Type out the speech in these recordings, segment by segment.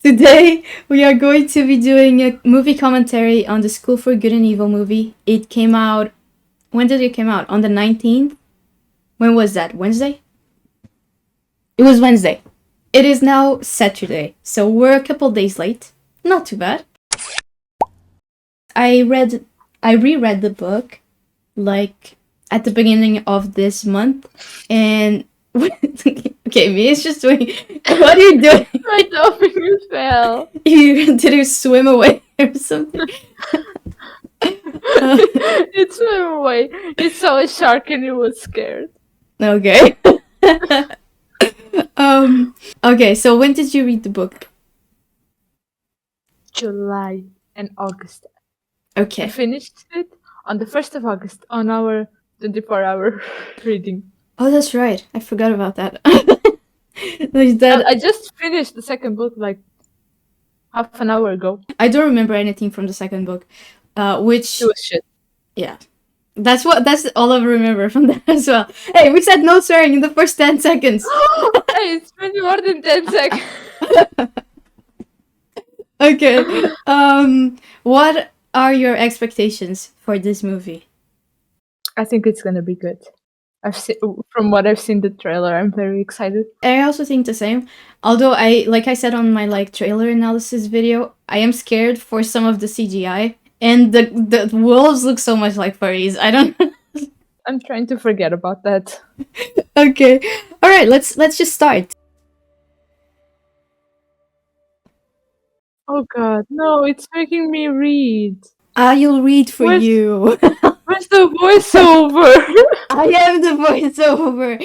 Today we are going to be doing a movie commentary on the School for Good and Evil movie. It came out. When did it come out? On the 19th? When was that? Wednesday? It was Wednesday. It is now Saturday, so we're a couple days late. Not too bad. I reread the book like at the beginning of this month, and okay, me is just doing. What are you doing? My dopamine fell. Did you swim away or something? It swam away. It saw a shark and it was scared. Okay. Okay, so when did you read the book? July and August. I Okay. finished it on the 1st of August on our 24-hour reading. Oh, that's right. I forgot about that. Like that. I just finished the second book like half an hour ago. I don't remember anything from the second book. Which It was shit. yeah. That's all I remember from that as well. Hey, we said no swearing in the first 10 seconds. Hey, it's been more than 10 seconds. Okay. What are your expectations for this movie? I think it's gonna be good. From what I've seen the trailer, I'm very excited. I also think the same. Although like I said on my trailer analysis video, I am scared for some of the CGI, and the wolves look so much like furries. I don't. I'm trying to forget about that. Okay. All right. Let's just start. Oh god, no, it's making me read. I'll read for Where's- you. Where's the voiceover? I am the voiceover.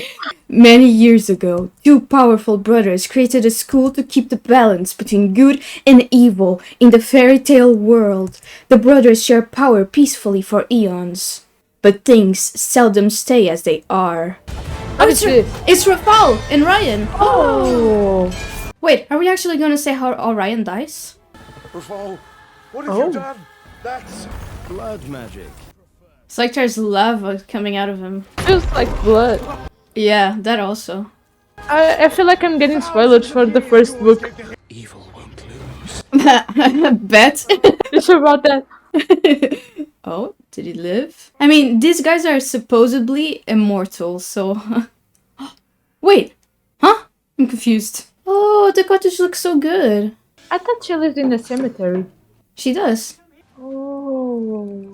Many years ago, two powerful brothers created a school to keep the balance between good and evil in the fairy tale world. The brothers share power peacefully for eons. But things seldom stay as they are. What is this? It's Rafal and Ryan. Oh, Wait, are we actually gonna say how Ryan dies? Rafal, what have Oh. you done? That's Blood magic. It's like there's lava coming out of him. feels like blood. Yeah, that also. I feel like I'm getting spoilers for the first book. Evil won't lose. Bet. You sure about that? Oh, did he live? I mean, these guys are supposedly immortal, so. Wait, huh? I'm confused. Oh, the cottage looks so good. I thought she lived in a cemetery. She does. Oh.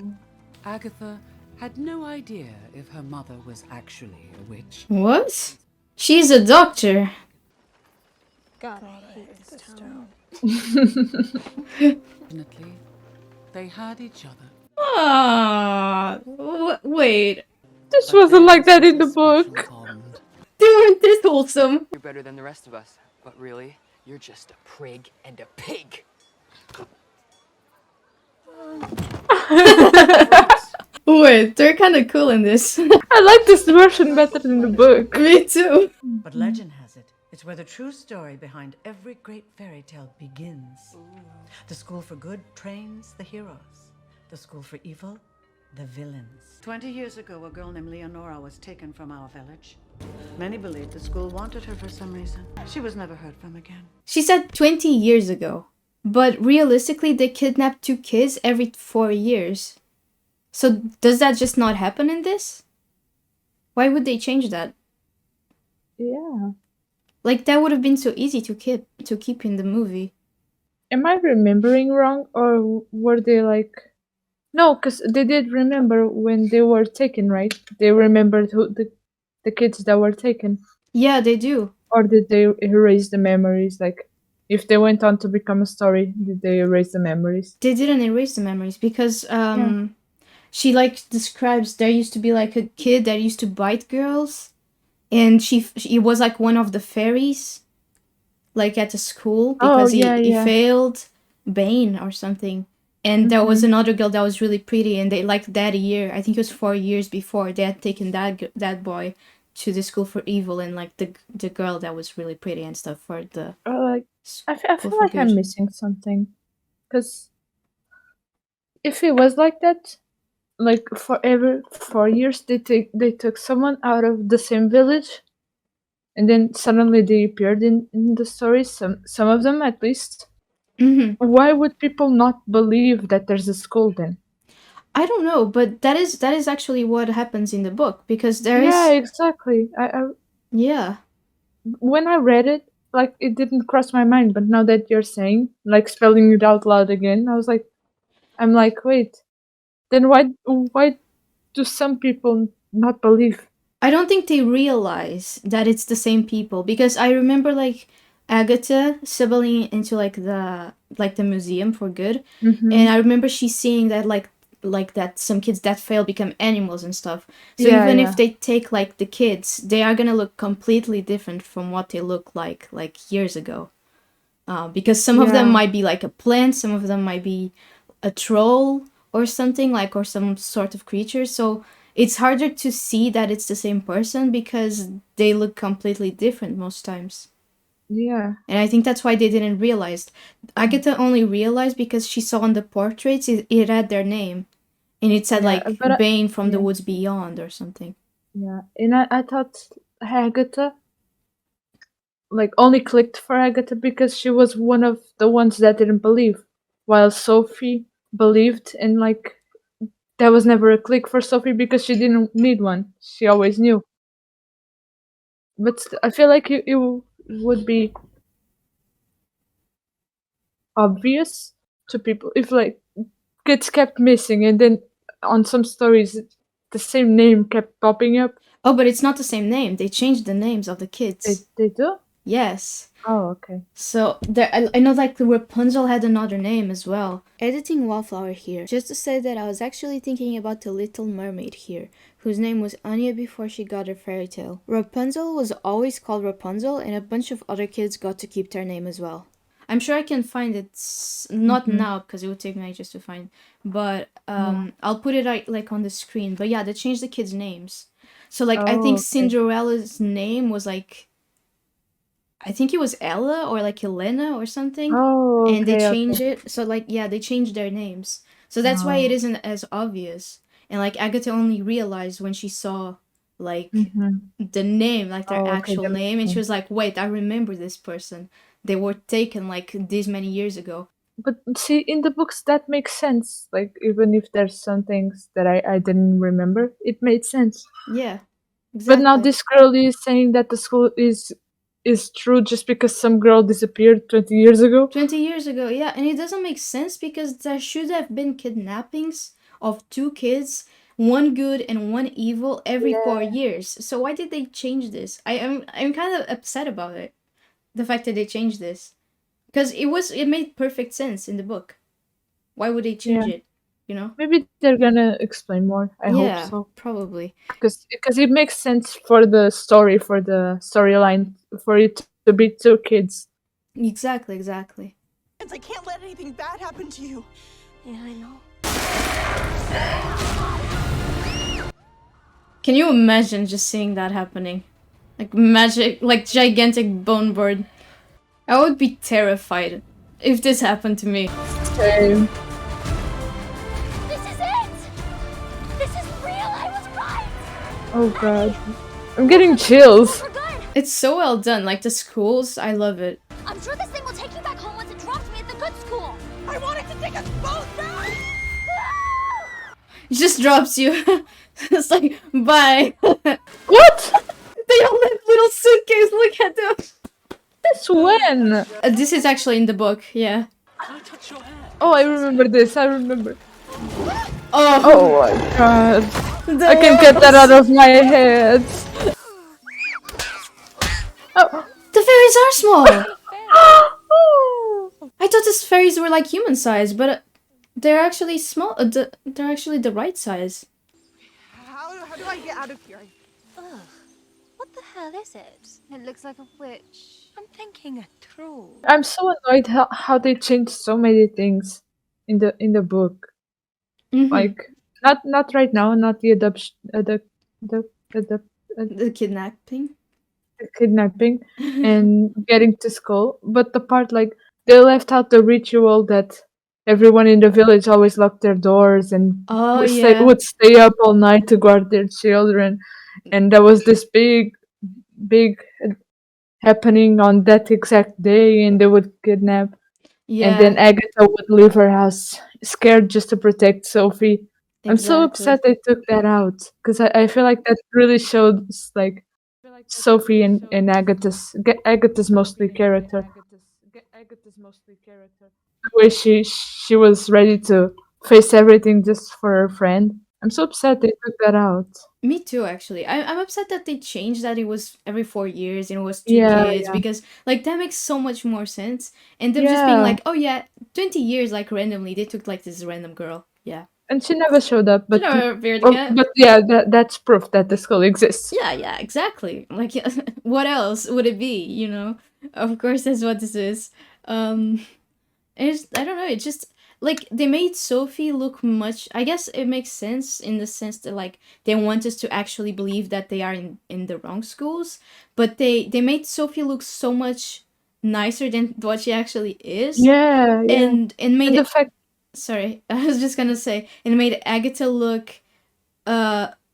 Agatha had no idea if her mother was actually a witch. What? She's a doctor. Fortunately, they had each other. Ah, wait. This wasn't like that in the book. Bond. They weren't this wholesome. You're better than the rest of us, but really, you're just a prig and a pig. Wait, they're kind of cool in this. I like this version better than the book. Me too. But legend has it, it's where the true story behind every great fairy tale begins. The school for good trains the heroes. The school for evil, the villains. 20 years ago, a girl named Leonora was taken from our village. Many believed the school wanted her for some reason. She was never heard from again. She said 20 years ago. But realistically, they kidnap 2 kids every 4 years. So does that just not happen in this? Why would they change that? Yeah. Like, that would have been so easy to keep in the movie. Am I remembering wrong, or were they like? No, because they did remember when they were taken, right? They remembered who the kids that were taken, Yeah, they do. or did they erase the memories? Like, if they went on to become a story, did they erase the memories? They didn't erase the memories because she describes there used to be like a kid that used to bite girls, and he was like one of the fairies, like at the school because he failed Bane or something. And there was another girl that was really pretty, and they that year, I think it was 4 years before, they had taken that boy to the school for evil, and like the girl that was really pretty and stuff for the. Or like, I feel for like I'm good. missing something, because if it was like that, like for every 4 years they took someone out of the same village, and then suddenly they appeared in the stories. Some of them at least. Hmm. Why would people not believe that there's a school then? I don't know, but that is actually what happens in the book because there Yeah, is exactly. yeah. When I read it, like it didn't cross my mind, but now that you're saying, like spelling it out loud again, I'm like, wait, then why do some people not believe? I don't think they realize that it's the same people because I remember like Agatha sibling into like the museum for good, Mm-hmm. and I remember she seeing that like that some kids that fail become animals and stuff. So Yeah, even yeah. if they take like the kids, they are gonna look completely different from what they look like years ago. Because some of them Yeah. might be like a plant, some of them might be a troll or something like or some sort of creature. So it's harder to see that it's the same person because they look completely different most times. Yeah. And I think that's why they didn't realize. Agatha only realized because she saw on the portraits it had their name. And it said Yeah. like But Bane from the yeah, Woods Beyond or something. yeah. And I thought Agatha like only clicked for Agatha because she was one of the ones that didn't believe, while Sophie believed, and like there was never a click for Sophie because she didn't need one. She always knew. But I feel like it would be obvious to people if like kids kept missing and then on some stories the same name kept popping up. Oh, but it's not the same name. They changed the names of the kids. They do? Yes. Oh, okay. So there, I know like the Rapunzel had another name as well. Editing Wallflower here, just to say that I was actually thinking about the Little Mermaid here, whose name was Anya before she got her fairy tale. Rapunzel was always called Rapunzel, and a bunch of other kids got to keep their name as well. I'm sure I can find it, not now because it would take me ages to find, but I'll put it like on the screen. But yeah, they changed the kids' names. So like I think Oh, okay. Cinderella's name was like I think it was Ella or like Elena or something. Oh, And they okay, changed okay. it. So like yeah, they changed their names. So that's why it Oh. isn't as obvious. And like Agatha only realized when she saw like Mm-hmm. the name, like their Oh, okay, actual that makes name, and she sense. was like, "Wait, I remember this person. They were taken like this many years ago." But see, in the books that makes sense. Like even if there's some things that I didn't remember, it made sense. Yeah. But now Exactly. this girl is saying that the school is true just because some girl disappeared 20 years ago. 20 years ago, yeah, and it doesn't make sense because there should have been kidnappings of two kids, one good and one evil, every 4 years. So why did they change this? I'm kind of upset about it. The fact that they changed this. Because it made perfect sense in the book. Why would they change Yeah. it? You know? Maybe they're gonna explain more. I hope Yeah, so. probably. Because it makes sense for the story, for the storyline, for it to be two kids. Exactly, exactly. I can't let anything bad happen to you. Yeah, I know. Can you imagine just seeing that happening? Like magic, like gigantic bone bird. I would be terrified if this happened to me. Same. This is it! This is real! I was right! Oh god. I'm getting chills. For good! It's so well done, like the schools, I love it. I'm sure this thing will take you back home once it drops me at the good school! I wanted to take us both back! It just drops you. It's like, bye. What? They all have little suitcase, look at them. Since when? This is actually in the book, yeah. Oh, I remember this. I remember. Oh, Oh my god. the I can't get that out of my head. Oh. The fairies are small. I thought these fairies were like human size, but they're actually small. They're actually the right size. How do I get out of here? Ugh. What the hell is it? It looks like a witch. I'm thinking a troll. I'm so annoyed how they changed so many things in the book. Mhm. Like not right now, not the adoption, the The kidnapping. kidnapping and getting to school, but the part like they left out the ritual that everyone in the village always locked their doors and Oh stay, yeah. would stay up all night to guard their children, and there was this big happening on that exact day, and they would kidnap. Yeah. And then Agatha would leave her house scared just to protect Sophie. I'm so upset they took that out because I feel like that really shows like Sophie and Agatha's mostly character. The way she was ready to face everything just for her friend. I'm so upset they took that out. Me too, actually. I'm upset that they changed that it was every 4 years and it was two Yeah, kids yeah. because like that makes so much more sense. And them just being Yeah. like, oh yeah, 20 years like randomly they took like this random girl. Yeah. And she never showed up, but never appeared oh, again. but yeah, that's proof that the skull exists. Yeah, exactly. Like what else would it be, you know? Of course that's what this is. I don't know, it just like they made Sophie look much, I guess it makes sense in the sense that like they want us to actually believe that they are in the wrong schools, but they made Sophie look so much nicer than what she actually is. Yeah, yeah. And made And the it, fact sorry, I was just gonna say, and made Agatha look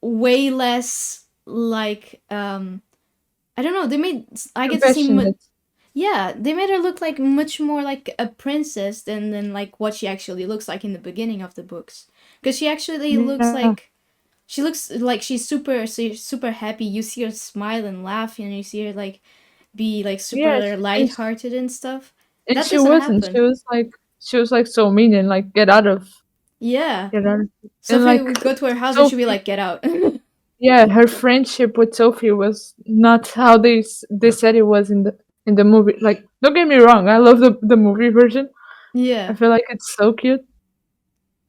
way less like I don't know, they made Agatha seem compassionate. yeah, they made her look like much more like a princess than like what she actually looks like in the beginning of the books. Because she actually looks Yeah. like she's super happy. You see her smile and laugh, and you see her like be like super Yeah, lighthearted and stuff. and That she doesn't wasn't. happen. She was like so mean and like get out of. Yeah. And Sophie like would go to her house and she'd be Sophie, like, "Get out." yeah, her friendship with Sophie was not how they said it was in the movie. Like, don't get me wrong, I love the movie version. Yeah. I feel like it's so cute.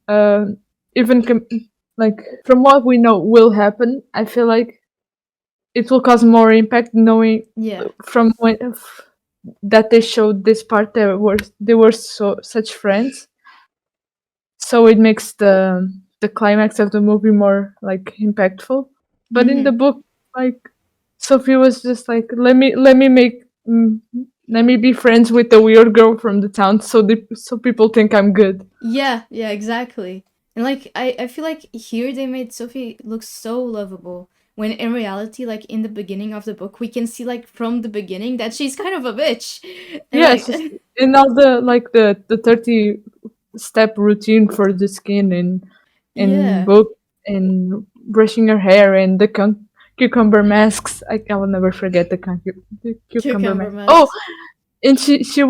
Even like from what we know will happen, I feel like it will cause more impact knowing Yeah. from when that they showed this part they were such friends. So it makes the climax of the movie more like impactful. But in the book, like Sophie was just like, let me be friends with the weird girl from the town, so people think I'm good. Yeah, exactly. And like I feel like here they made Sophie look so lovable. When in reality, like in the beginning of the book, we can see like from the beginning that she's kind of a bitch. And Yeah, like, and all the like the 30-step routine for the skin and Yeah. book and brushing her hair and the cucumber masks. I will never forget the cucumber Cucumber mask. Oh, masks. and she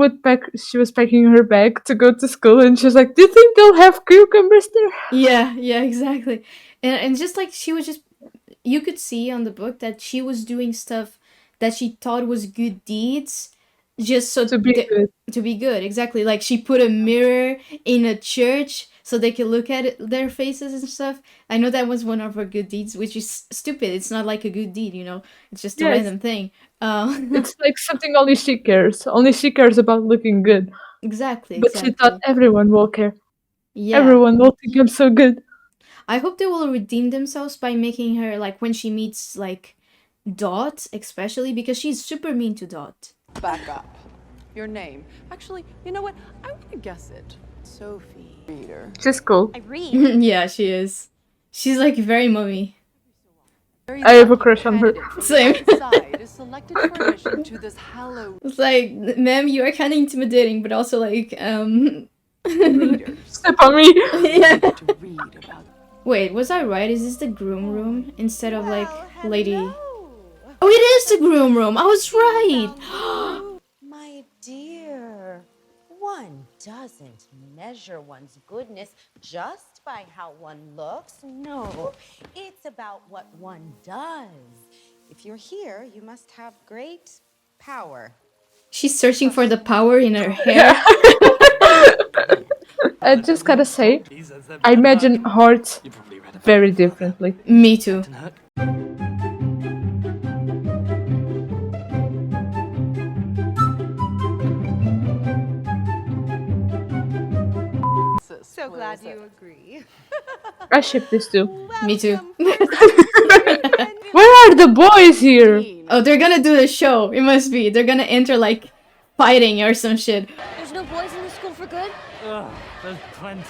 was packing her bag to go to school and she's like, do you think they'll have cucumbers there? Yeah, exactly. And just like she was just, you could see on the book that she was doing stuff that she thought was good deeds just so To be good. to be good, exactly. Like she put a mirror in a church so they could look at their faces and stuff. I know that was one of her good deeds, which is stupid. It's not like a good deed, you know. It's just a Yes. random thing. It's like something only she cares. Only she cares about looking good. Exactly. But she thought everyone will care. Yeah. Everyone will think I'm so good. I hope they will redeem themselves by making her like when she meets like Dot, especially because she's super mean to Dot. Back up. Your name. Actually, you know what? I'm gonna guess it. Sophie. Reader. She's cool. I read. Yeah, she is. She's like very mummy. I have a crush on her. Same. Side is selected for admission to this hallowed It's like, ma'am, you are kind of intimidating, but also like, Step on me. Yeah. to read about. Wait, was I right? Is this the groom room instead of like lady? Oh, it is the groom room. I was right. My dear, one doesn't measure one's goodness just by how one looks. No, it's about what one does. If you're here, you must have great power. She's searching for the power in her hair. I just gotta say, I imagine Heart very differently. Me too. So glad you agree. I ship this too. Me too. Where are the boys here? Oh, they're gonna do the show. It must be. They're gonna enter like fighting or some shit. There's no boys in the school for good? Ugh, there's plenty.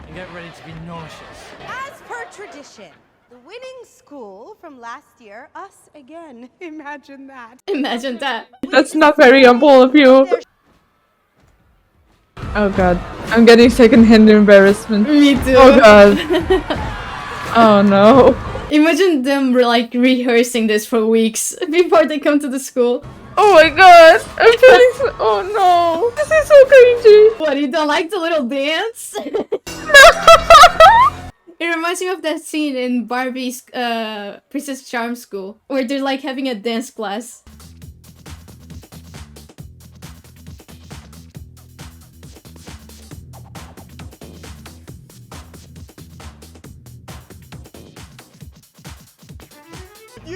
And get ready to be nauseous. As per tradition, the winning school from last year, us again. Imagine that. Imagine that. That's not very humble of you. Oh god. I'm getting secondhand embarrassment. Me too. Oh god. Oh no. Imagine them like rehearsing this for weeks before they come to the school. Oh my god. I'm feeling so. Oh no. This is so cringy. What, you don't like the little dance? It reminds me of that scene in Barbie's Princess Charm School where they're like having a dance class.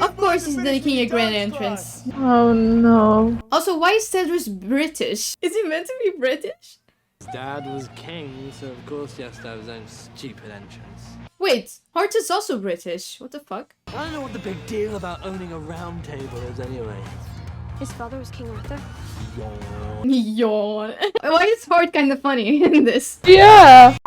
Of course he's making a grand entrance. Oh no. Also, why is Cedrus British? Is he meant to be British? His dad was king, so of course he has to have his own stupid entrance. Wait, Hart is also British. What the fuck? I don't know what the big deal about owning a round table is anyway. His father was King Arthur. Yawn. Why is Hart kind of funny in this? Yeah.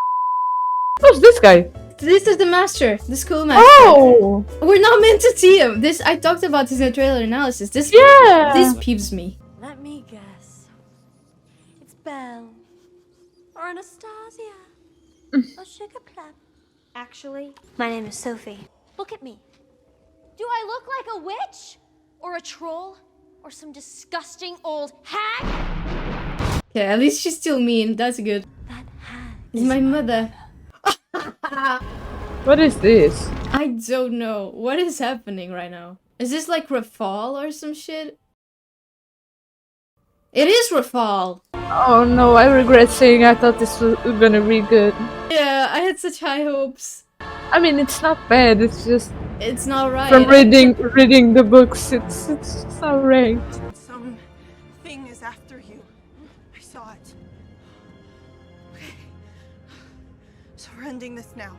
Who's this guy? This is the master, the schoolmaster. Oh. We're not meant to see him. This I talked about this in the trailer analysis. This peeves me. Let me guess. It's Belle. Or Anastasia. Or Sugar Plum. Actually, my name is Sophie. Look at me. Do I look like a witch? Or a troll? Or some disgusting old hag? Okay, at least she's still mean. That's good. That hag is my mother. What is this? I don't know. What is happening right now? Is this like Rafal or some shit? It is Rafal! Oh no, I regret saying I thought this was gonna be good. Yeah, I had such high hopes. I mean, it's not bad, it's just... It's not right. From reading the books, it's not right. Something is after you. I saw it. Okay. So we're ending this now.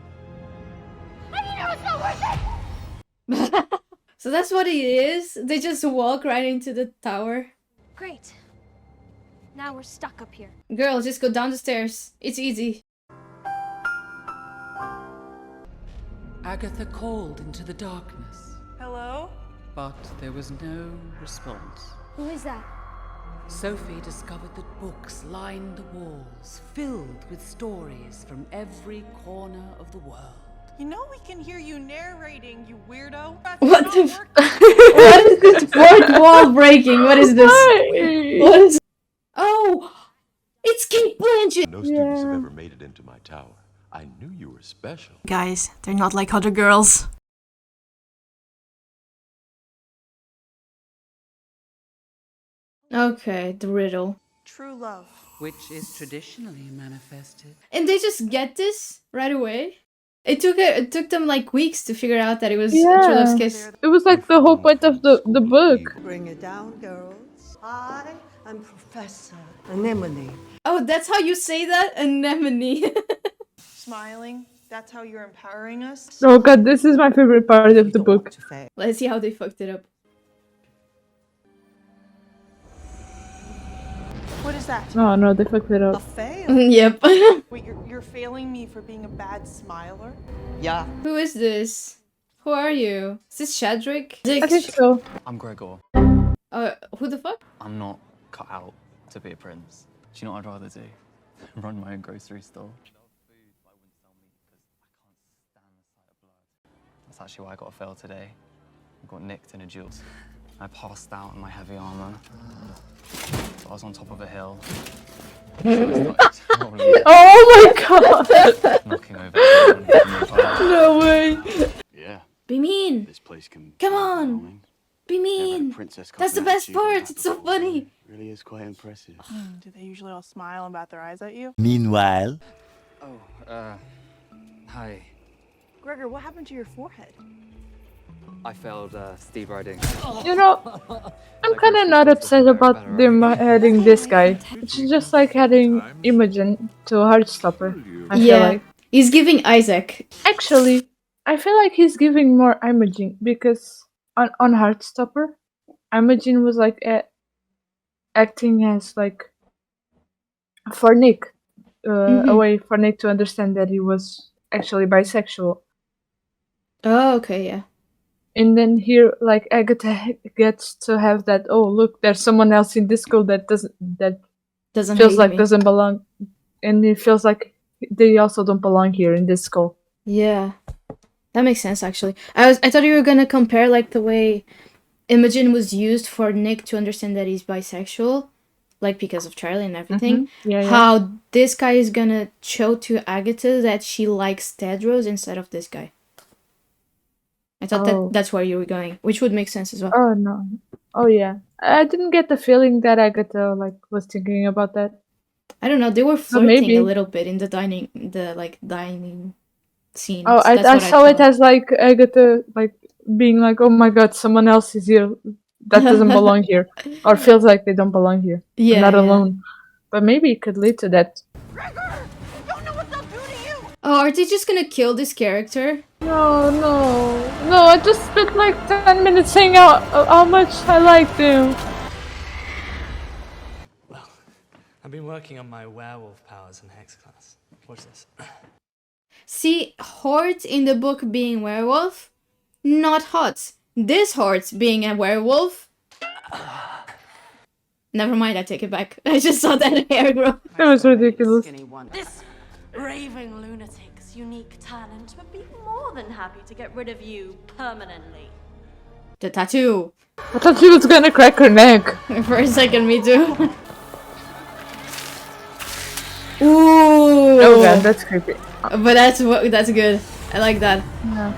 I mean, it's not worth it! So that's what it is? They just walk right into the tower? Great. Now we're stuck up here. Girl, just go down the stairs. It's easy. Agatha called into the darkness, Hello? but there was no response. Who is that? Sophie discovered that books lined the walls, filled with stories from every corner of the world. You know we can hear you narrating, you weirdo. What the What is this fourth wall breaking? What is this? What is... Oh! It's Kate Blanchett! No students have ever made it into my tower. I knew you were special. Guys, they're not like other girls. Okay, the riddle. True love. Which is traditionally manifested. And they just get this right away? It took them like weeks to figure out that it was a true love's kiss. It was like the whole point of the book. Bring it down, girls. I am Professor Anemone. Oh, that's how you say that? Anemone. Smiling. That's how you're empowering us. Oh god, this is my favorite part of the book. Let's see how they fucked it up. What is that? Oh no, they fucked it A up. fail? Yep. Wait, you're failing me for being a bad smiler? Yeah. Who is this? Who are you? Is this Shadrick? I think so. I'm Gregor. Who the fuck? I'm not cut out to be a prince. Do you know what I'd rather do? Run my own grocery store. That's actually why I got a fail today. I got nicked in a duel. I passed out in my heavy armor. So I was on top of a hill. Oh my god! Knocking over. No way! Yeah. Be mean. This place can. Come on. Be mean. That's the best part. It's so funny. Really is quite impressive. Do they usually all smile and bat their eyes at you? Meanwhile. Oh, hi. Gregor, what happened to your forehead? I failed Steve riding. You know, I'm kind of not upset about them adding this guy. It's just like adding Imogen to Heartstopper. I feel like. He's giving Isaac. Actually, I feel like he's giving more Imogen because on Heartstopper, Imogen was like acting as like for Nick, a way for Nick to understand that he was actually bisexual. Oh, okay, yeah. And then here, like Agatha gets to have that. Oh, look, there's someone else in this school that doesn't feels like me. doesn't belong and it feels like they also don't belong here in this school. Yeah, that makes sense actually. I thought you were gonna compare like the way Imogen was used for Nick to understand that he's bisexual, like because of Charlie and everything. Yeah, yeah. How this guy is gonna show to Agatha that she likes Tedros instead of this guy. I thought that's where you were going, which would make sense as well. Oh no. Oh yeah. I didn't get the feeling that Agatha like was thinking about that. I don't know. They were But flirting maybe. a little bit in the dining scene. Oh, I saw it as like Agatha like being like, oh my god, someone else is here that doesn't belong here, or feels like they don't belong here. I'm Yeah, not yeah. alone. But maybe it could lead to that. Oh, are they just gonna kill this character? No. I just spent like 10 minutes saying how much I liked him. I've been working on my werewolf powers in Hex class. Watch this. See, Hort in the book being werewolf, not hot. This Hort being a werewolf. Never mind, I take it back. I just saw that hair grow. It was ridiculous. This raving lunatic's unique talent would be more than happy to get rid of you permanently. The tattoo. I thought she was gonna crack her neck. For a second, me too. Ooh. Oh god, that's creepy. But that's good. I like that. Yeah.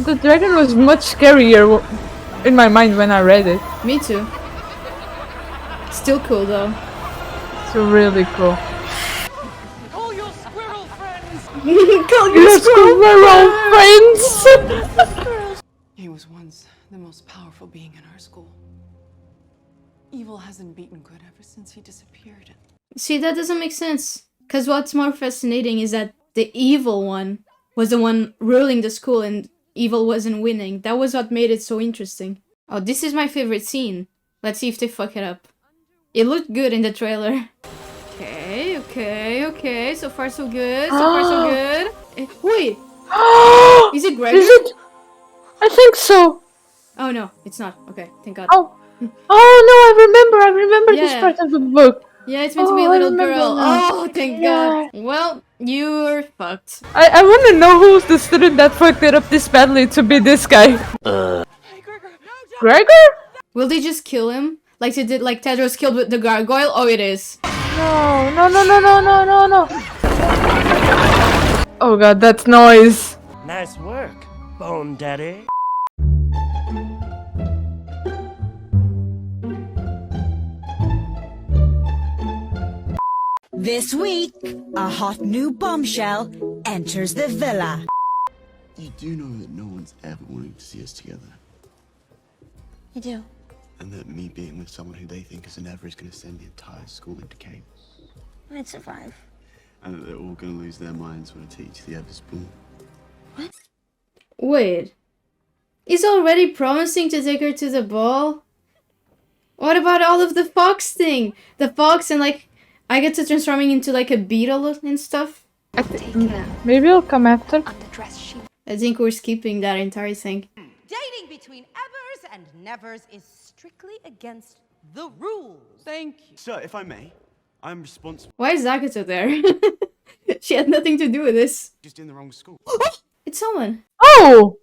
The dragon was much scarier in my mind when I read it. Me too. Still cool though. It's really cool. Call your squirrel friends! Call your squirrel friends! He was once the most powerful being in our school. Evil hasn't beaten good ever since he disappeared. See, that doesn't make sense. Because what's more fascinating is that the evil one was the one ruling the school and evil wasn't winning. That was what made it so interesting. Oh, this is my favorite scene. Let's see if they fuck it up. It looked good in the trailer. Okay. So far so good. Wait. Is it Gregor? Is it? I think so. Oh no, it's not. Okay, thank God. Oh no, I remember this Yeah. part of the book. Yeah, it's meant to be a I little remember girl. now. Oh, thank Yeah. God. Well, you're fucked. I want to know who's the student that fucked it up this badly to be this guy. Gregor? Will they just kill him? Like they did, like Tedros killed with the gargoyle? Oh, it is. No. Oh god, that's noise. Nice work, Bone Daddy. This week, a hot new bombshell enters the villa. You do know that no one's ever wanting to see us together. You do? And that me being with someone who they think is an ever is going to send the entire school into chaos. I'd survive. And that they're all going to lose their minds when I teach the Ever's born. Wait. He's already promising to take her to the ball? What about all of the fox thing? The fox and like, I get to transforming into like a beetle and stuff? Maybe it'll come after. I think we're skipping that entire thing. Dating between Evers and Nevers is strictly against the rules. Thank you. Sir, if I may, I'm responsible. Why is Agatha there? She had nothing to do with this. Just in the wrong school. It's someone. Oh!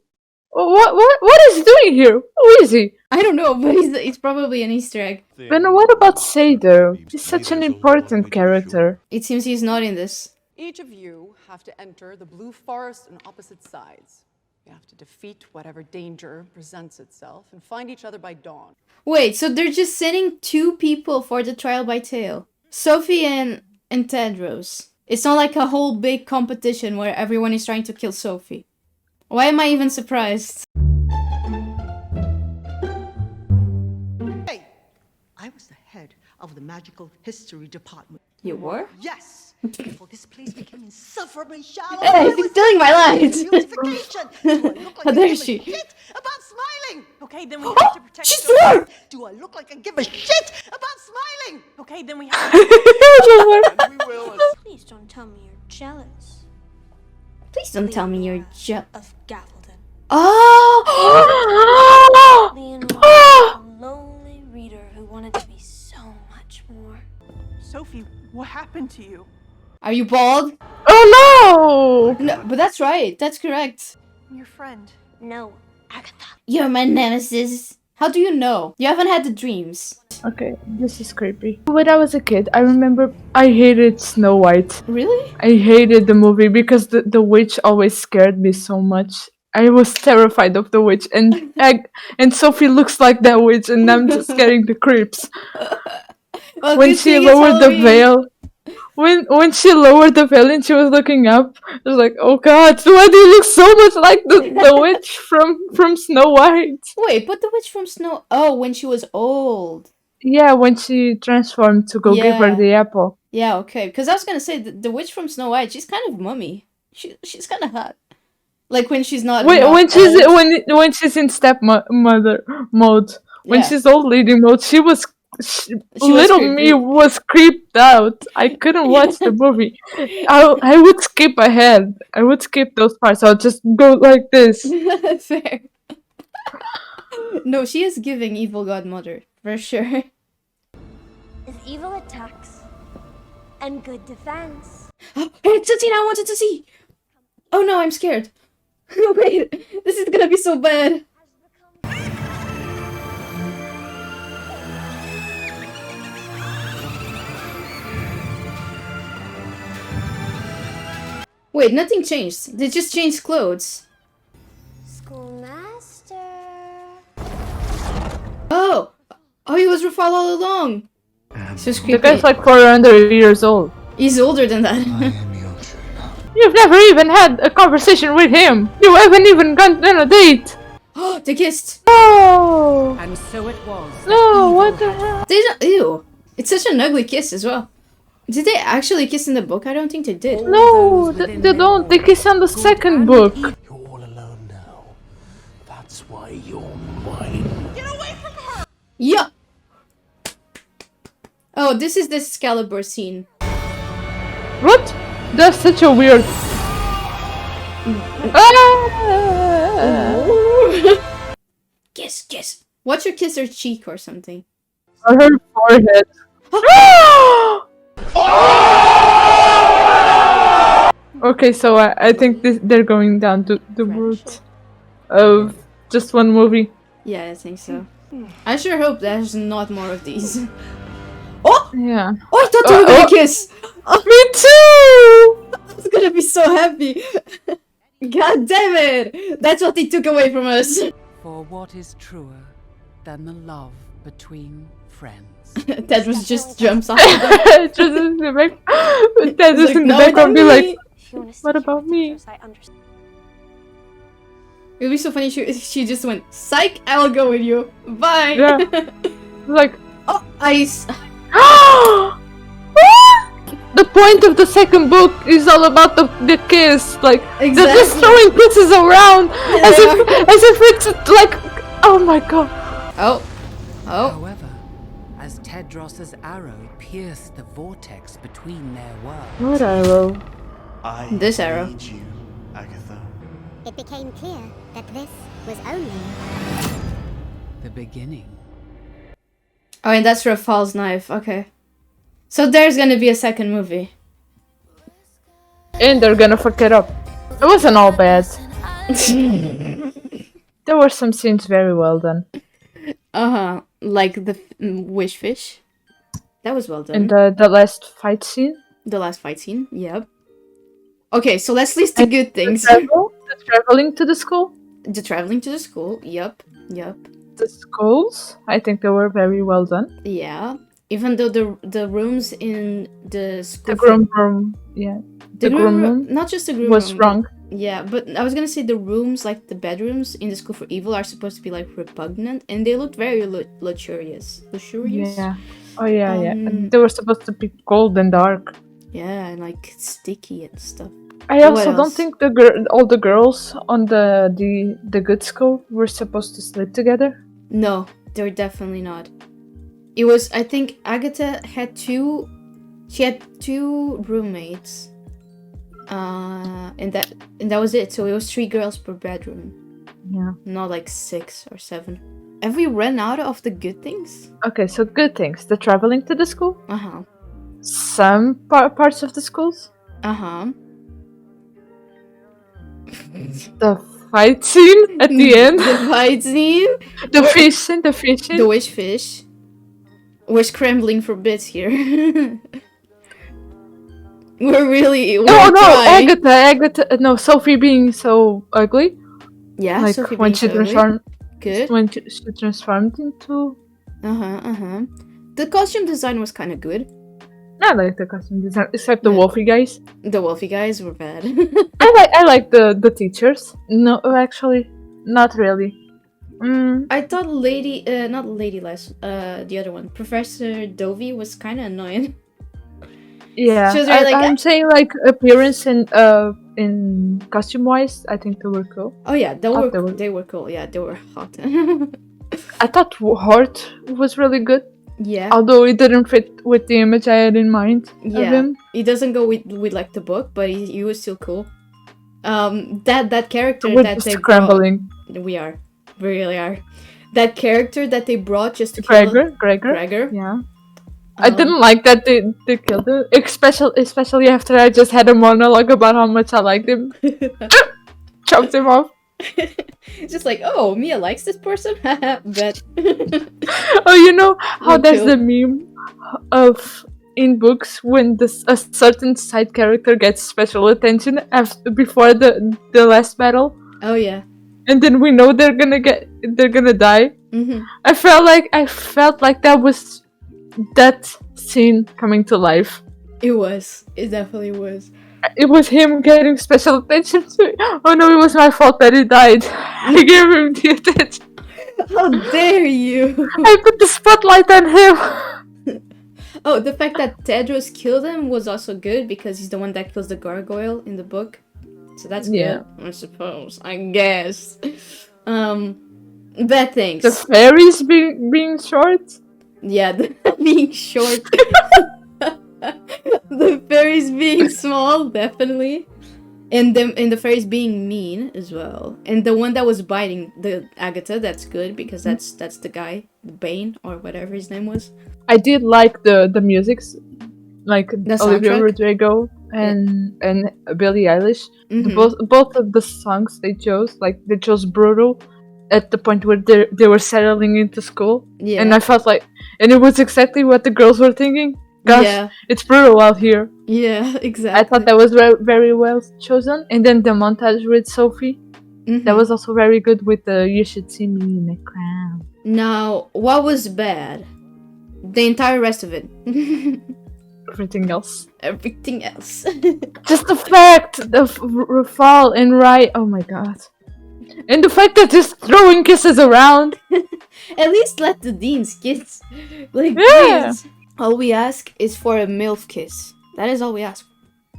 What is he doing here? Who is he? I don't know, but it's probably an Easter egg. Then what about Seder? He's such an important character. It seems he's not in this. Each of you have to enter the blue forest on opposite sides. You have to defeat whatever danger presents itself and find each other by dawn. Wait, so they're just sending 2 people for the trial by tale. Sophie and Tedros. It's not like a whole big competition where everyone is trying to kill Sophie. Why am I even surprised? Hey, I was the head of the magical history department. You were? Yes. Before this place became insufferably shallow. Hey, she's stealing my lines! Beautification. Do I look like How I dare give a she? shit about smiling? Okay, then we have to protect. She swore! Do I look like I give a shit about smiling? Okay, then we have. Please don't tell me you're jealous Please don't tell me you're of Gaffelton. Oh! Leonore was a lonely reader who wanted to be so much more. Sophie, what happened to you? Are you bald? Oh No, but that's right. That's correct. I'm your friend. No, Agatha. You're my nemesis. How do you know? You haven't had the dreams. no! Okay, this is creepy. When I was a kid, I remember I hated Snow White. Really? I hated the movie because the witch always scared me so much. I was terrified of the witch, and Sophie looks like that witch, and I'm just getting the creeps. Well, When good she thing it's lowered the Halloween. veil, when she lowered the veil and she was looking up, I was like, "Oh God, why do you look so much like the witch from Snow White?" Wait, but the witch from Snow. Oh, when she was old. Yeah, when she transformed to go give her Yeah. the apple. Yeah, okay. Because I was gonna say the witch from Snow White. She's kind of mummy. She's kind of hot. Like when she's not. When, not when she's old. when she's in stepmother mode, when Yeah. she's old lady mode, little me creepy. was creeped out. I couldn't watch the movie. I would skip ahead. I would skip those parts. I'll just go like this. Fair. No, she is giving evil godmother for sure. Is evil attacks and good defense. Hey, it's a scene I wanted to see. Oh no, I'm scared. Wait, this is gonna be so bad. Wait, nothing changed. They just changed clothes. Schoolmaster. Oh! Oh, he was Rafal all along. So The creepy. guy's like 400 years old. He's older than that. You've never even had a conversation with him. You haven't even gone on a date. Oh, they kissed. Oh And so it was. no! What the hell? They don't, ew. It's such an ugly kiss as well. Did they actually kiss in the book? I don't think they did. No, they don't. They kiss on the second book. You're all alone now. That's why you're mine. Get away from her! Yeah. Oh, this is the Excalibur scene. What? That's such a weird. Kiss, kiss. Watch her kiss her cheek or something. On her forehead. Okay, so I think they're going down to the route of just one movie. Yeah, I think so. I sure hope there's not more of these. Oh! Yeah. Oh, I thought they were gonna oh. kiss! Me too! I was gonna be so happy! God damn it! That's what they took away from us! For what is truer than the love between friends? That was just jumps off. Just in the back. That just like, in the "No, background be not like, me." what about me? I understand. It would be so funny she just went, psych, I'll go with you. Bye! Yeah. Like, oh, ice! the point of the second book is all about the kiss. Like, they're just Exactly. throwing kisses around as if it's like, oh my god. Oh. Oh. However, as Tedros's arrow pierced the vortex between their worlds, What arrow? This arrow. need you, Agatha. It became clear that this was only the beginning. Oh, and that's Rafal's knife. Okay. So there's gonna be a second movie. And they're gonna fuck it up. It wasn't all bad. There were some scenes very well done. Uh-huh. Like the wish fish. That was well done. And the last fight scene. The last fight scene. Yep. Okay, so let's list the good things. The traveling to the school. The traveling to the school. Yep. Yep. The schools. I think they were very well done. Yeah. Even though the rooms in the school. The groom room. Yeah. The groom room. Not just the groom was room. wrong. Yeah, but I was gonna say the rooms, like the bedrooms in the School for Evil, are supposed to be like repugnant, and they looked very luxurious. Luxurious? Yeah. Oh yeah, yeah. Um, They were supposed to be cold and dark. Yeah, and like sticky and stuff. I What also don't else? think all the girls on the good school were supposed to sleep together. No, they're definitely not. It was, I think Agatha had two roommates. And that was it. So it was 3 girls per bedroom. Yeah. Not like 6 or 7. Have we run out of the good things? Okay, so good things. The traveling to the school. Uh-huh. Some parts of the schools. Uh-huh. The fight scene at the end. The fight scene. The fish scene. The fish scene. The wish fish. We're scrambling for bits here. we're trying. Agatha. No, Sophie being so ugly. Yeah, like Sophie when being she so ugly. transformed. Good. When she transformed into. The costume design was kind of good. I like the costume design, except the Wolfie guys. The Wolfie guys were bad. I like the teachers. No, actually, not really. I thought not Lady Les, the other one, Professor Dovey was kind of annoying. Yeah, She was very I'm saying like appearance and in costume wise, I think they were cool. Oh yeah, they were cool. Yeah, they were hot. I thought Hort was really good. Yeah. Although it didn't fit with the image I had in mind of him. He doesn't go with like the book, but he was still cool. That character We're that just they scrambling. we really are. That character that they brought just to kill Gregor. Yeah. I didn't like that they killed him, especially after I just had a monologue about how much I liked him. Chopped him off. It's just like, oh, Mia likes this person. Bet. Oh, you know how there's the meme of in books when a certain side character gets special attention before the last battle. Oh yeah. And then we know they're gonna die. Mm-hmm. I felt like that was that scene coming to life. It was. It definitely was. It was him getting special attention to. Oh no, it was my fault that he died. I gave him the attention. How dare you! I put the spotlight on him. Oh, the fact that Tedros killed him was also good because he's the one that kills the gargoyle in the book. So that's good, I suppose. I guess. Bad things. The fairies being short. Yeah, being short. The fairies being small, definitely. And the fairies being mean as well. And the one that was biting the Agatha, that's good because that's the guy, Bane or whatever his name was. I did like the musics, like The Olivia soundtrack? Rodrigo and Billie Eilish. Mhm. Both of the songs they chose Brutal at the point where they were settling into school. Yeah. And I felt like, and it was exactly what the girls were thinking. Gosh, Yeah. it's brutal out here. Yeah, exactly. I thought that was very well chosen. And then the montage with Sophie, that was also very good with the "You Should See Me in a Crown." Now, what was bad? The entire rest of it. Everything else. Everything else. Just the fact the fall and right. Oh my god. And the fact that just throwing kisses around. At least let the deans kiss. Like, Yeah. please. All we ask is for a MILF kiss. That is all we ask.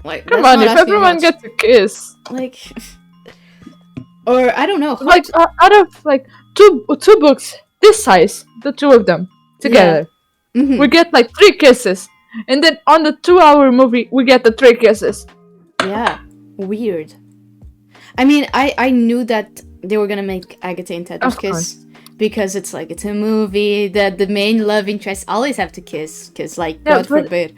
Like, Come that's on, not if asking everyone much. gets a kiss. Like, or I don't know. Like out of like two books this size, the two of them together, we get like 3 kisses, and then on the 2-hour movie we get the 3 kisses. Yeah, weird. I mean, I knew that they were gonna make Agatha and Tedros Of kiss course. because it's like it's a movie that the main love interests always have to kiss because, like, Yeah, God but- forbid.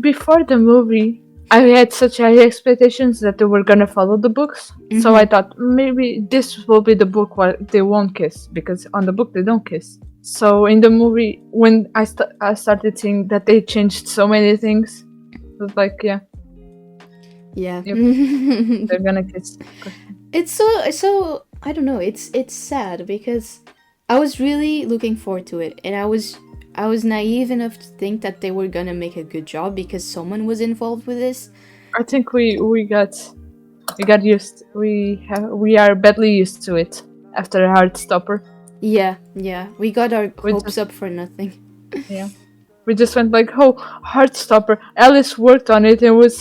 Before the movie, I had such high expectations that they were gonna follow the books. So Mhm. I thought maybe this will be the book where they won't kiss, because on the book they don't kiss. So in the movie, when I started seeing that they changed so many things, I was like, yeah, Yeah. they're gonna kiss. It's so I don't know. It's sad because I was really looking forward to it, and I was naive enough to think that they were gonna make a good job because someone was involved with this. I think we got used. We are badly used to it after Heartstopper. Yeah, we got our We hopes just- up for nothing. Yeah, we just went like, oh, Heartstopper. Alice worked on it. It was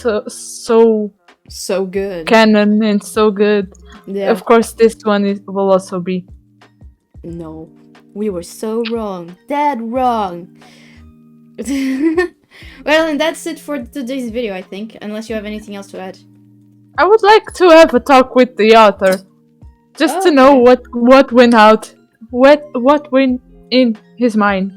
so good, canon and so good. Yeah. Of course, this one will also be. No, we were so wrong, dead wrong. Well, and that's it for today's video, I think. Unless you have anything else to add. I would like to have a talk with the author, just to know what went out, what went in his mind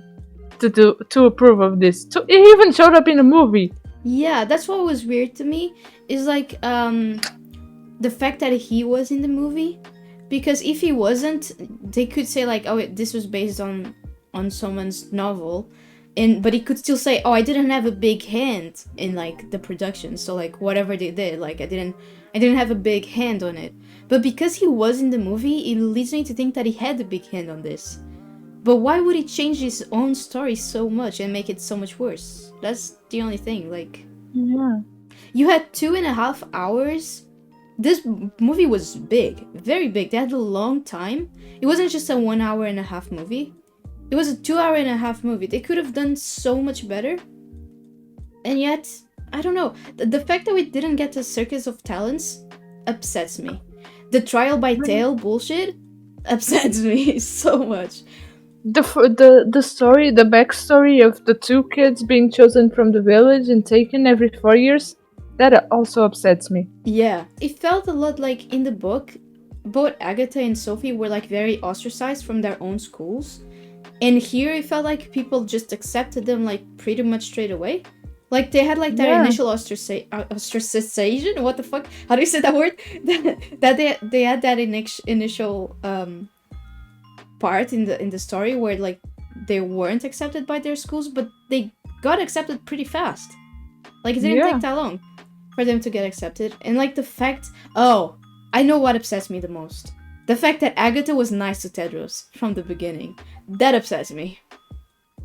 to approve of this. He even showed up in a movie. Yeah, that's what was weird to me. Is like the fact that he was in the movie, because if he wasn't, they could say like, oh, this was based on someone's novel, but he could still say, oh, I didn't have a big hand in like the production, so like whatever they did, like I didn't have a big hand on it. But because he was in the movie, it leads me to think that he had a big hand on this. But why would he change his own story so much and make it so much worse? That's the only thing. Like, Yeah. you had 2.5 hours. This movie was big, very big. They had a long time. It wasn't just a 1 hour and a half movie. It was a 2 hour and a half movie. They could have done so much better. And yet, I don't know. The fact that we didn't get the Circus of Talents upsets me. The trial by tale bullshit upsets me so much. The story, the backstory of the two kids being chosen from the village and taken every 4 years, that also upsets me. Yeah, it felt a lot like in the book, both Agatha and Sophie were like very ostracized from their own schools. And here it felt like people just accepted them like pretty much straight away. Like they had like their initial ostracization. What the fuck? How do you say that word? That they had that initial part in the story where like they weren't accepted by their schools, but they got accepted pretty fast. Like it didn't take that long for them to get accepted. And like the fact, oh, I know what upsets me the most. The fact that Agatha was nice to Tedros from the beginning. That upsets me.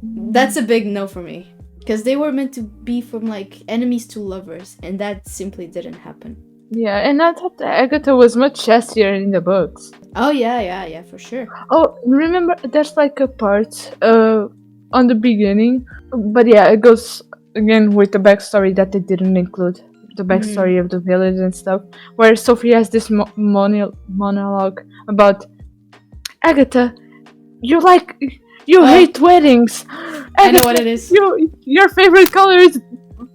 That's a big no for me. Because they were meant to be from like enemies to lovers, and that simply didn't happen. Yeah, and I thought that Agatha was much sassier in the books. Oh yeah, for sure. Oh, remember, there's like a part on the beginning, but yeah, it goes again with the backstory that they didn't include. The backstory of the village and stuff, where Sophie has this monologue about Agatha, you hate weddings. Agatha, I know what it is. Your favorite color is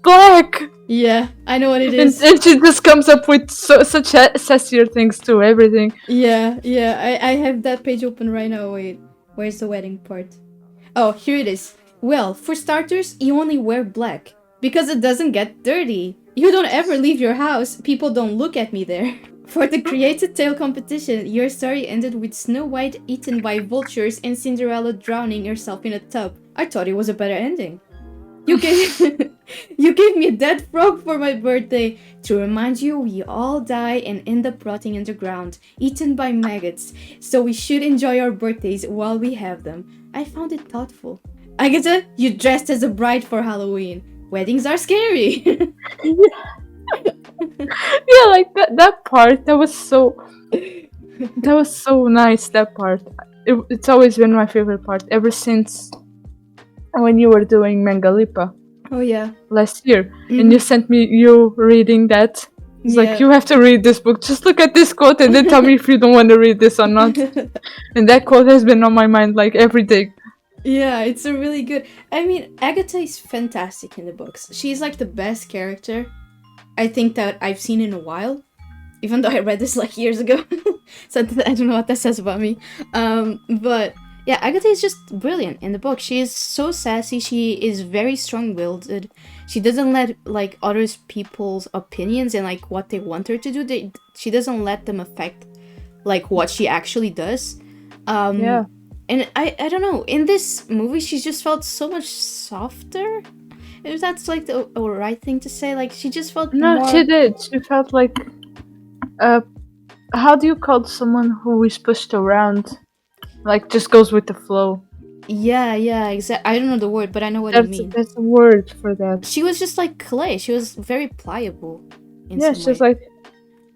black. Yeah, I know what it is. And she just comes up with such sassier things to everything. Yeah, I have that page open right now. Wait, where's the wedding part? Oh, here it is. Well, for starters, you only wear black because it doesn't get dirty. You don't ever leave your house. People don't look at me there. For the created tale competition, your story ended with Snow White eaten by vultures and Cinderella drowning herself in a tub. I thought it was a better ending. You gave me a dead frog for my birthday to remind you we all die and end up rotting in the ground, eaten by maggots. So we should enjoy our birthdays while we have them. I found it thoughtful. Agatha, you dressed as a bride for Halloween. Weddings are scary. Yeah, like that part. That was so nice. That part. It's always been my favorite part ever since when you were doing Mangalipa. Oh yeah. Last year, and you sent me you reading that. It's like, you have to read this book. Just look at this quote and then tell me if you don't want to read this or not. And that quote has been on my mind like every day. Yeah, it's a really good... I mean, Agatha is fantastic in the books. She's like the best character I think that I've seen in a while. Even though I read this like years ago. So I don't know what that says about me. But yeah, Agatha is just brilliant in the book. She is so sassy. She is very strong-willed. She doesn't let like other people's opinions and like what they want her to do. She doesn't let them affect like what she actually does. Yeah. And I don't know, in this movie she just felt so much softer. If that's like the right thing to say, like she just felt more... she did. She felt like how do you call someone who is pushed around? Like just goes with the flow. Yeah, exactly. I don't know the word, but I know what you mean. That's a word for that. She was just like clay. She was very pliable. Yeah, she's like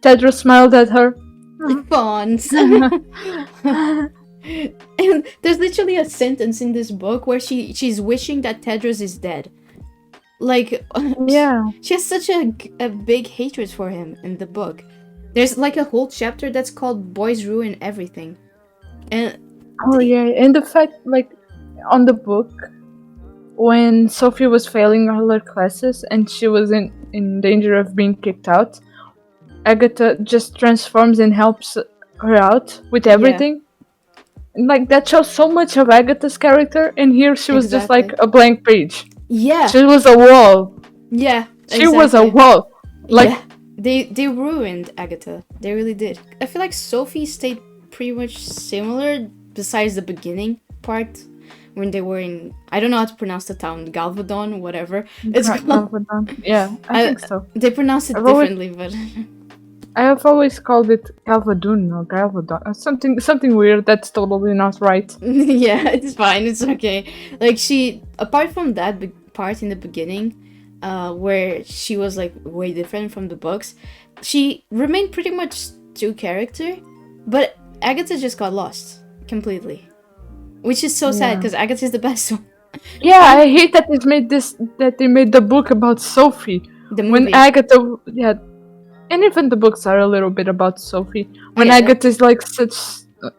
Tedros smiled at her. Bonds. And there's literally a sentence in this book where she's wishing that Tedros is dead. Like, yeah, she has such a big hatred for him in the book. There's like a whole chapter that's called Boys Ruin Everything. And and the fact, like, on the book, when Sophie was failing all her classes and she was in danger of being kicked out, Agatha just transforms and helps her out with everything. Like, that shows so much of Agatha's character, and here she was just like a blank page. Yeah. She was a wall. Yeah, She was a wall. Like they ruined Agatha. They really did. I feel like Sophie stayed pretty much similar, besides the beginning part when they were in, I don't know how to pronounce the town, Galvadon, whatever it's called. Galvadon. Yeah, I think so. They pronounce it I've always- differently, but I have always called it Galvadon or Galvadon. Something weird that's totally not right. yeah, it's fine. It's okay. Like she, apart from that part in the beginning, where she was like way different from the books, she remained pretty much true character, but Agatha just got lost completely, which is so sad because Agatha is the best one. Yeah, I hate that they made the book about Sophie. The movie. When Agatha, yeah, and even the books are a little bit about Sophie. When Agatha is like such,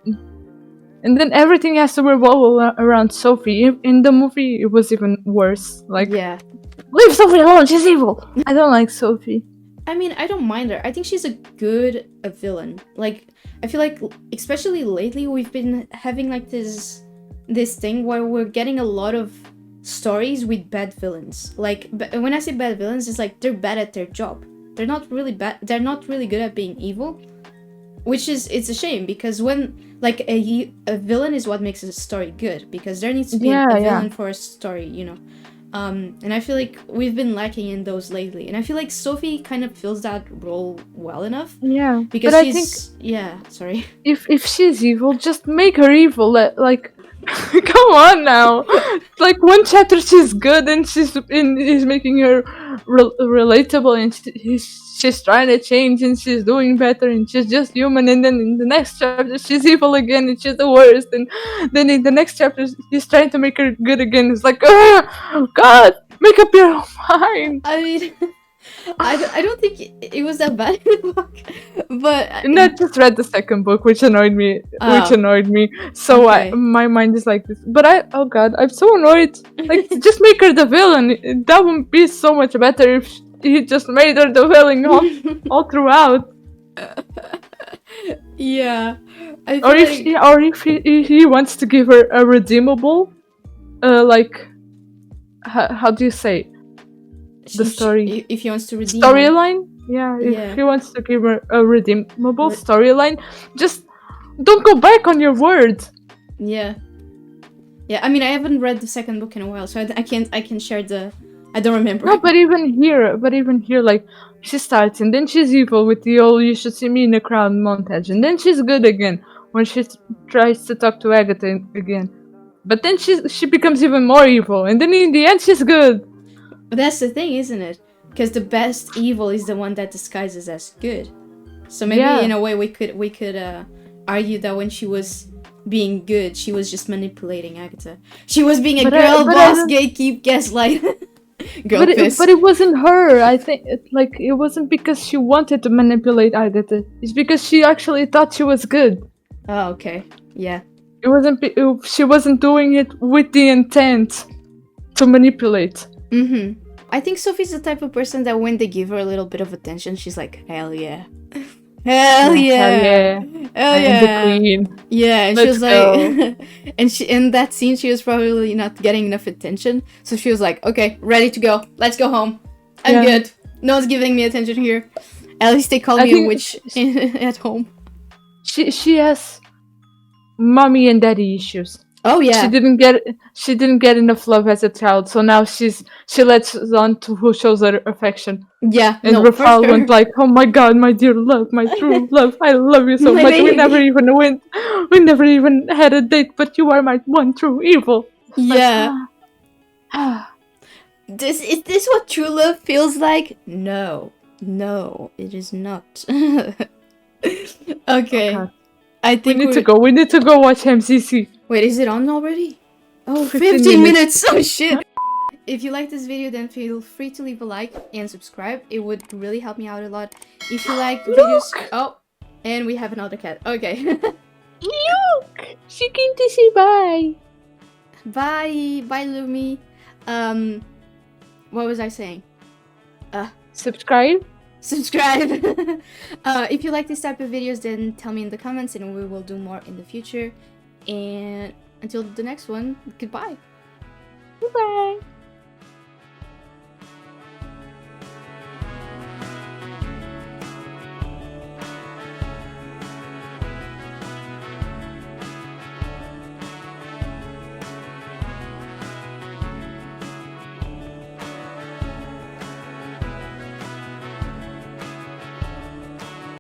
and then everything has to revolve around Sophie. In the movie, it was even worse. Like, leave Sophie alone. She's evil. I don't like Sophie. I mean, I don't mind her. I think she's a good villain. Like, I feel like, especially lately, we've been having like this thing where we're getting a lot of stories with bad villains. Like, when I say bad villains, it's like they're bad at their job. They're not really bad. They're not really good at being evil, which is, it's a shame, because when like a villain is what makes a story good, because there needs to be a villain for a story, you know. And I feel like we've been lacking in those lately, and I feel like Sophie kind of fills that role well enough. Yeah, because but she's sorry. If she's evil, just make her evil. Like, come on now. Like, one chapter she's good and he's making her relatable, and she's trying to change and she's doing better and she's just human, and then in the next chapter she's evil again and she's the worst, and then in the next chapter he's trying to make her good again. It's like, oh God, make up your own mind. I mean, I don't think it was that bad in the book, but I just read the second book, which annoyed me. So my mind is like this. But oh God, I'm so annoyed. Like, just make her the villain. That would be so much better if he just made her the villain all throughout. Yeah. Or if he wants to give her a redeemable, like, how do you say? The story. If he wants to redeem storyline, if he wants to give her a redeemable storyline, just don't go back on your word. Yeah. I mean, I haven't read the second book in a while, so I can share the. I don't remember. No, but even here, like, she starts and then she's evil with the old "you should see me in a crowd" montage, and then she's good again when she tries to talk to Agatha again, but then she becomes even more evil, and then in the end she's good. But that's the thing, isn't it? Because the best evil is the one that disguises as good. So maybe in a way we could argue that when she was being good, she was just manipulating Agatha. She was being a girl boss, gatekeep, gaslight. But it wasn't her. I think it wasn't because she wanted to manipulate Agatha. It's because she actually thought she was good. Oh, okay. Yeah. It wasn't. She wasn't doing it with the intent to manipulate. Mm-hmm. I think Sophie's the type of person that when they give her a little bit of attention, she's like, hell yeah. Hell yeah. Hell yeah. The queen. Yeah, and she was like and she in that scene she was probably not getting enough attention. So she was like, okay, ready to go. Let's go home. I'm good. No one's giving me attention here. At least they call me a witch at home. She has mommy and daddy issues. Oh yeah. She didn't get enough love as a child, so now she lets on to who shows her affection. Yeah. And Rafal went like, "Oh my God, my dear love, my true love, I love you so much. Baby. We never even had a date, but you are my one true evil." Yeah. Is this what true love feels like? No, it is not. Okay. Oh, I think we need to go watch MCC. Wait, is it on already? Oh, 15 15 minutes! Oh shit! If you like this video, then feel free to leave a like and subscribe. It would really help me out a lot. If you like videos... Oh, and we have another cat. Okay. Look! She came to say bye! Bye! Bye, Lumi. What was I saying? Subscribe? Subscribe! If you like this type of videos, then tell me in the comments and we will do more in the future. And until the next one, goodbye. Goodbye.